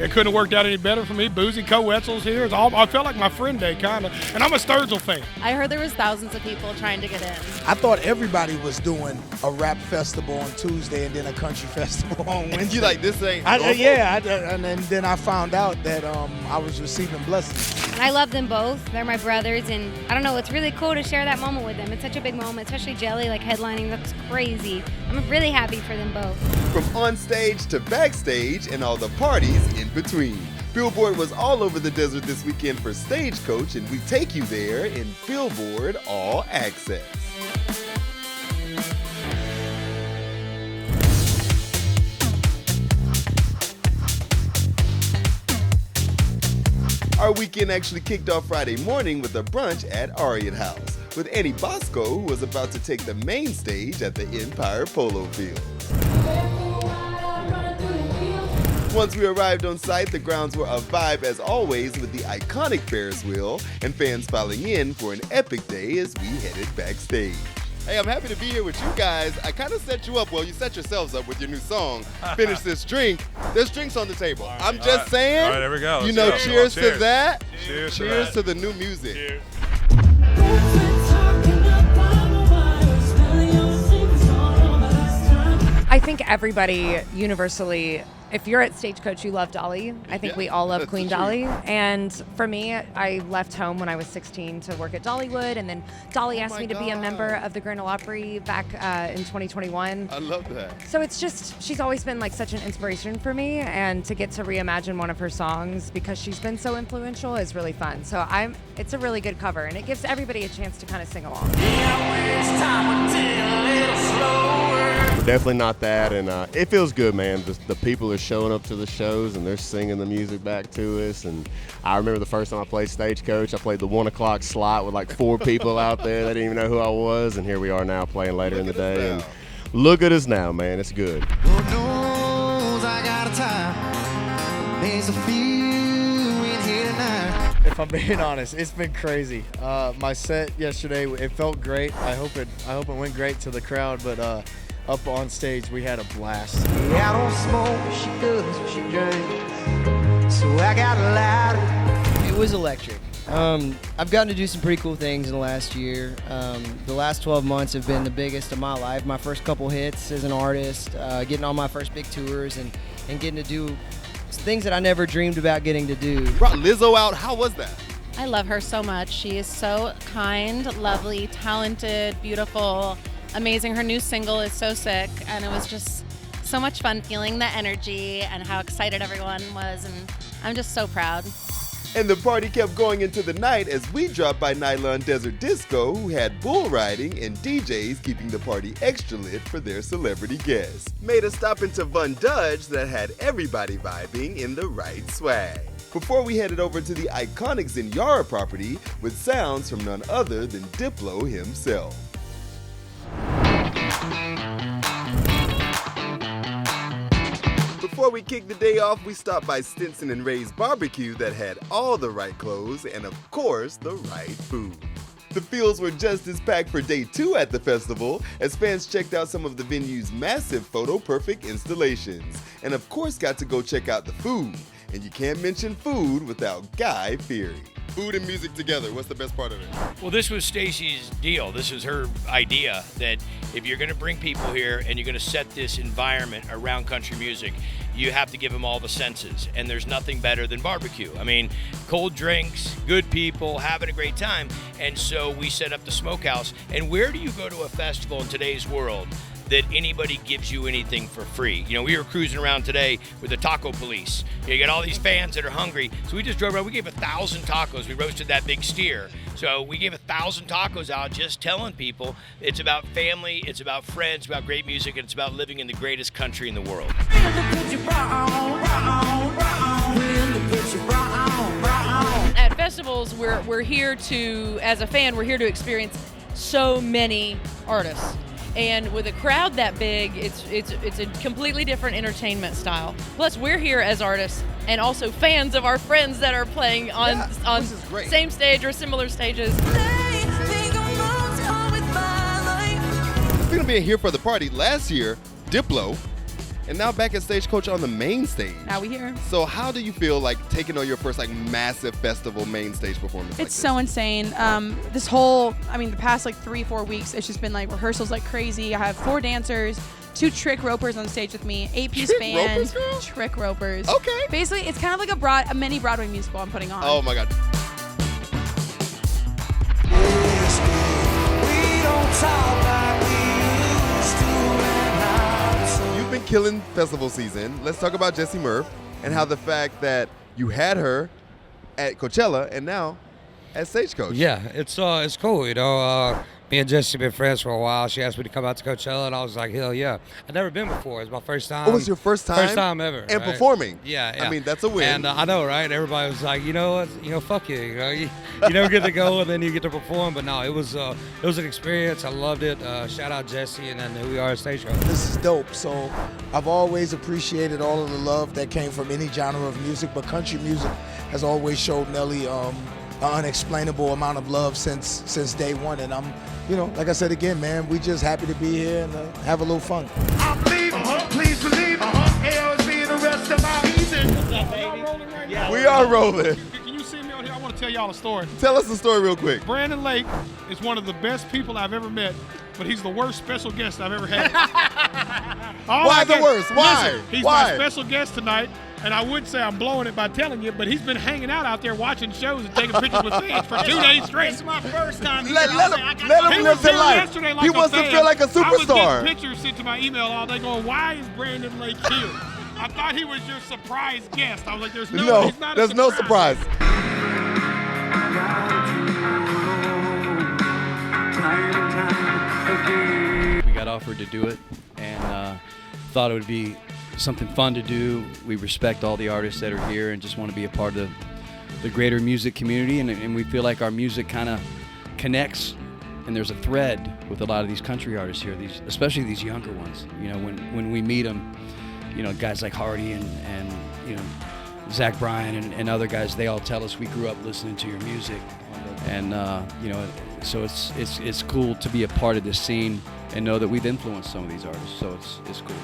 It couldn't have worked out any better for me. Boozy Co-Wetzel's here. I felt like my friend day, kind of. And I'm a Sturgill fan. I heard there was thousands of people trying to get in. I thought everybody was doing a rap festival on Tuesday and then a country festival on Wednesday. You like, this ain't and then I found out that I was receiving blessings. And I love them both. They're my brothers, and I don't know, it's really cool to share that moment with them. It's such a big moment, especially Jelly, like headlining, that's crazy. I'm really happy for them both. From on stage to backstage and all the parties in between. Billboard was all over the desert this weekend for Stagecoach, and we take you there in Billboard All Access. Our weekend actually kicked off Friday morning with a brunch at Ariat House with Annie Bosco, who was about to take the main stage at the Empire Polo Field. Once we arrived on site, the grounds were a vibe as always with the iconic Ferris wheel and fans filing in for an epic day as we headed backstage. Hey, I'm happy to be here with you guys. I kind of set you up. Well, you set yourselves up with your new song, Finish This Drink. There's drinks on the table. Right, I'm just saying. All right, there we go. You know, cheers to that. Cheers to the new music. Cheers. I think everybody universally, if you're at Stagecoach, you love Dolly. I think we all love Queen Dolly. And for me, I left home when I was 16 to work at Dollywood, and then Dolly asked me to be a member of the Grand Ole Opry back in 2021. I love that. So it's just, she's always been like such an inspiration for me, and to get to reimagine one of her songs because she's been so influential is really fun. So it's a really good cover, and it gives everybody a chance to kind of sing along. Definitely not that, and it feels good, man. The people are showing up to the shows and they're singing the music back to us. And I remember the first time I played Stagecoach, I played the 1 o'clock slot with like 4 people out there. They didn't even know who I was, and here we are now playing later in the day. And look at us now, man. It's good. Lord knows I got a time. There's a few in here tonight. If I'm being honest, it's been crazy. My set yesterday, it felt great. I hope it went great to the crowd, but up on stage, we had a blast. Yeah, I don't smoke, she does, she drinks. So I got louder. It was electric. I've gotten to do some pretty cool things in the last year. The last 12 months have been the biggest of my life. My first couple hits as an artist, getting on my first big tours, and getting to do things that I never dreamed about getting to do. Brought Lizzo out. How was that? I love her so much. She is so kind, lovely, talented, beautiful, amazing. Her new single is so sick, and it was just so much fun feeling the energy and how excited everyone was, and I'm just so proud. And the party kept going into the night as we dropped by Nylon Desert Disco, who had bull riding and DJs keeping the party extra lit for their celebrity guests. Made a stop into Von Dudge that had everybody vibing in the right swag. Before we headed over to the iconic Zenyatta property with sounds from none other than Diplo himself. Before we kicked the day off, we stopped by Stinson and Ray's Barbecue that had all the right clothes and, of course, the right food. The fields were just as packed for day 2 at the festival as fans checked out some of the venue's massive photo-perfect installations and, of course, got to go check out the food. And you can't mention food without Guy Fieri. Food and music together, what's the best part of it? Well, this was Stacey's deal. This was her idea that if you're going to bring people here and you're going to set this environment around country music, you have to give them all the senses. And there's nothing better than barbecue. I mean, cold drinks, good people, having a great time. And so we set up the smokehouse. And where do you go to a festival in today's world that anybody gives you anything for free? You know, we were cruising around today with the taco police. You got all these fans that are hungry. So we just drove around. We gave 1,000 tacos. We roasted that big steer. So we gave 1,000 tacos out, just telling people it's about family, it's about friends, about great music, and it's about living in the greatest country in the world. At festivals, we're here to, as a fan, we're here to experience so many artists. And with a crowd that big, it's a completely different entertainment style. Plus, we're here as artists and also fans of our friends that are playing on same stage or similar stages. Speaking of being here for the party, last year, Diplo And now back at Stagecoach on the main stage. Now we here. So how do you feel like taking on your first like massive festival main stage performance? It's so insane. The past like 3-4 weeks, it's just been like rehearsals like crazy. I have 4 dancers, 2 trick ropers on stage with me, 8-piece band. Trick ropers. Okay. Basically, it's kind of like a mini Broadway musical I'm putting on. Oh my God. You've been killing festival season. Let's talk about Jessie Murph and how the fact that you had her at Coachella and now at Stagecoach. Yeah, it's cool, you know. Me and Jessie been friends for a while. She asked me to come out to Coachella, and I was like, hell yeah. I'd never been before. It's my first time. Oh, it was your first time? First time ever. And right? performing. Yeah. I mean, that's a win. And I know, right? Everybody was like, you know what? You know, fuck you. You know, you never get to go, and then you get to perform. But no, it was an experience. I loved it. Shout out Jessie, and then who we are at Stagecoach. This is dope. So I've always appreciated all of the love that came from any genre of music, but country music has always showed Nelly an unexplainable amount of love since day one. And I'm, like I said again, man, we just happy to be here and have a little fun. I believe, please believe, AOSB and the rest of my season. What's up, baby? Rolling right now? We are rolling. Can you see me out here? I want to tell y'all a story. Tell us the story real quick. Brandon Lake is one of the best people I've ever met, but he's the worst special guest I've ever had. Why the worst? Why? Listen, he's Why? my special guest tonight, and I would say I'm blowing it by telling you, but he's been hanging out there watching shows and taking pictures with fans for 2 days straight. It's my first time. Let him He live was the here life. yesterday like He a wants to fan. feel like a I was superstar. getting pictures sent to my email all day going, why is Brandon Lake here? I thought he was your surprise guest. I was like, he's not there's no surprise. We got offered to do it and thought it would be something fun to do. We respect all the artists that are here and just want to be a part of the greater music community, and we feel like our music kind of connects, and there's a thread with a lot of these country artists here, especially these younger ones. You know, when we meet them, guys like Hardy and Zach Bryan and other guys, they all tell us we grew up listening to your music, and so it's cool to be a part of this scene and know that we've influenced some of these artists. So it's cool.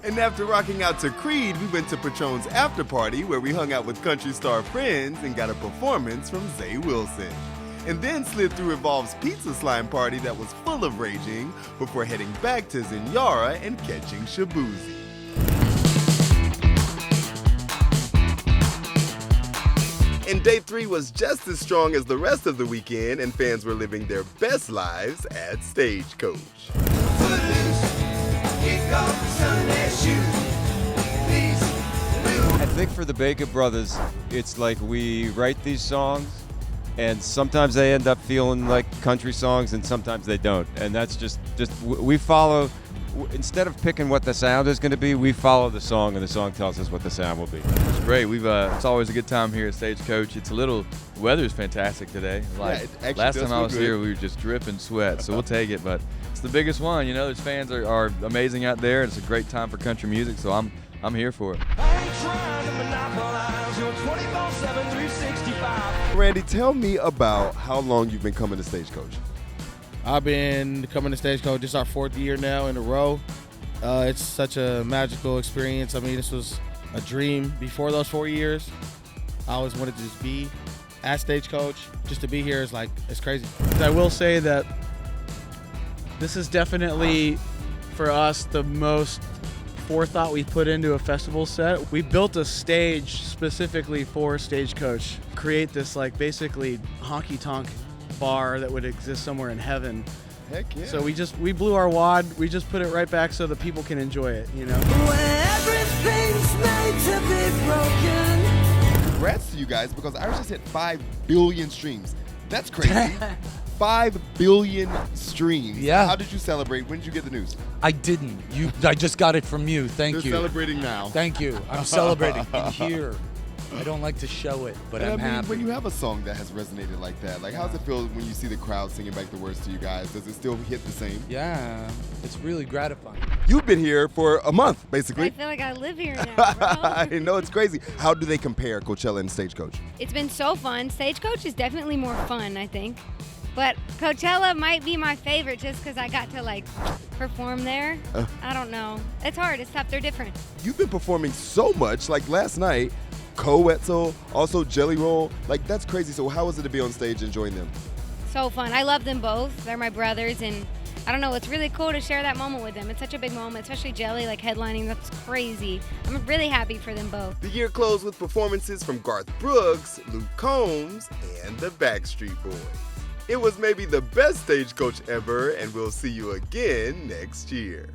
And after rocking out to Creed, we went to Patron's after party where we hung out with country star friends and got a performance from Zay Wilson. And then slid through Evolve's pizza slime party that was full of raging before heading back to Zinyara and catching Shaboozey. And day 3 was just as strong as the rest of the weekend, and fans were living their best lives at Stagecoach. I think for the Baker Brothers, it's like we write these songs, and sometimes they end up feeling like country songs, and sometimes they don't. And that's just we follow. Instead of picking what the sound is going to be, we follow the song, and the song tells us what the sound will be. It's great. It's always a good time here at Stagecoach. The weather's fantastic today. Last time I was here, we were just dripping sweat, so we'll take it. But it's the biggest one. Those fans are amazing out there. It's a great time for country music, so I'm here for it. Randy, tell me about how long you've been coming to Stagecoach. I've been coming to Stagecoach. This is our 4th year now in a row. It's such a magical experience. I mean, this was a dream before those 4 years. I always wanted to just be at Stagecoach. Just to be here is it's crazy. I will say that this is definitely, for us, the most forethought we put into a festival set. We built a stage specifically for Stagecoach. Create this basically honky-tonk bar that would exist somewhere in heaven. Heck yeah. So we blew our wad, we just put it right back so the people can enjoy it, When everything's made to be broken. Congrats to you guys, because ours just hit 5 billion streams. That's crazy. 5 billion streams. Yeah. How did you celebrate? When did you get the news? I didn't. I just got it from you. Thank you. They're celebrating now. Thank you. I'm celebrating in here. I don't like to show it, but I'm happy. When you have a song that has resonated like that, how does it feel when you see the crowd singing back the words to you guys? Does it still hit the same? Yeah, it's really gratifying. You've been here for a month, basically. I feel like I live here now, bro. I know, it's crazy. How do they compare Coachella and Stagecoach? It's been so fun. Stagecoach is definitely more fun, I think. But Coachella might be my favorite just because I got to like perform there. I don't know. It's hard. It's tough. They're different. You've been performing so much, like last night, Co-Wetzel, also Jelly Roll. Like, that's crazy. So how was it to be on stage and join them? So fun. I love them both. They're my brothers, and I don't know. It's really cool to share that moment with them. It's such a big moment, especially Jelly, like headlining. That's crazy. I'm really happy for them both. The year closed with performances from Garth Brooks, Luke Combs, and the Backstreet Boys. It was maybe the best Stagecoach ever, and we'll see you again next year.